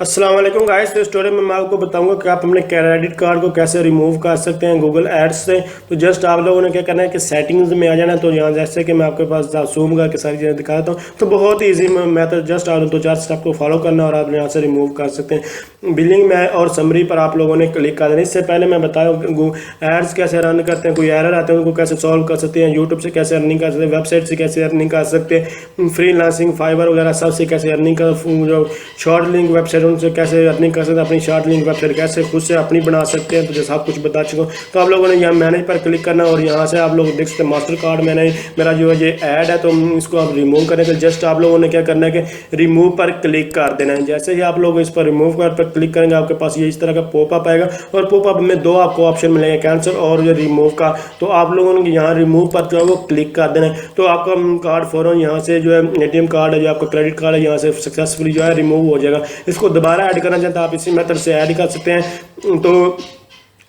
अस्सलाम वालेकुम गाइस। तो स्टोरी में मैं आपको बताऊंगा कि आप अपने क्रेडिट कार्ड को कैसे रिमूव कर सकते हैं गूगल एड्स से। तो जस्ट आप लोगों ने क्या करना है कि सेटिंग्स में आ जाना। तो यहाँ जैसे कि मैं आपके पास जूम करके सारी चीज़ें दिखा देता हूँ। तो बहुत ही ईजी मेथड, जस्ट आप 2-4 स्टेप को फॉलो करना और आप यहाँ से रिमूव कर सकते हैं। बिलिंग में और समरी पर आप लोगों ने क्लिक कर देना। इससे पहले मैं बताऊँ एड्स कैसे रन करते हैं, कोई एरर आते हैं उनको कैसे सॉल्व कर सकते हैं, यूट्यूब से कैसे अर्निंग कर सकते हैं, वेबसाइट से कैसे अर्निंग कर सकते हैं, फ्रीलांसिंग, फाइवर वगैरह सब से कैसे अर्निंग कर, जो शॉर्ट लिंक वेबसाइट उनसे कैसे अर्निंग कर सकते हैं, अपनी शॉर्ट लिंक वेबसाइट कैसे खुद से अपनी बना सकते हैं। तो जैसा आप कुछ बता चुका हूँ। तो आप लोगों ने यहाँ मैनेज पर क्लिक करना और यहाँ से आप लोग देख सकते हैं मास्टर कार्ड मैंने मेरा जो है ये ऐड है, तो इसको आप रिमूव करें। तो जस्ट आप लोगों ने क्या करना है कि रिमूव पर क्लिक कर देना है। जैसे ही आप लोग इस पर रिमूव पर क्लिक करेंगे आपके पास ये इस तरह का पॉपअप आएगा और पॉपअप में दो आपको ऑप्शन मिलेंगे, कैंसिल और ये रिमूव का। तो आप लोगों ने यहाँ रिमूव पर जो है वो क्लिक कर देना है। तो आपका कार्ड फौरन यहाँ से जो है एटीएम कार्ड है, जो आपका क्रेडिट कार्ड है, यहाँ से सक्सेसफुली जो है रिमूव हो जाएगा। इसको दोबारा ऐड करना चाहते हैं आप इसी मेथड से ऐड कर सकते हैं। तो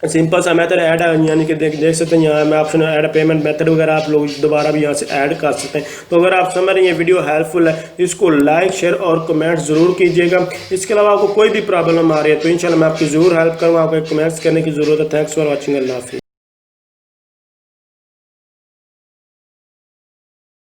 सिंपल सा मेथड ऐड है, यानी कि देख सकते हैं यहाँ मैं ऑप्शन ऐड पेमेंट मेथड वगैरह आप लोग दोबारा भी यहाँ से ऐड कर सकते हैं। तो अगर आप समझ रहे हैं ये वीडियो हेल्पफुल है, इसको लाइक शेयर और कमेंट ज़रूर कीजिएगा। इसके अलावा आपको कोई भी प्रॉब्लम आ रही है तो इंशाल्लाह मैं आपकी ज़रूर हेल्प करूँगा। आपको कमेंट्स करने की ज़रूरत है। Thanks for watching. अल्लाह हाफिज़।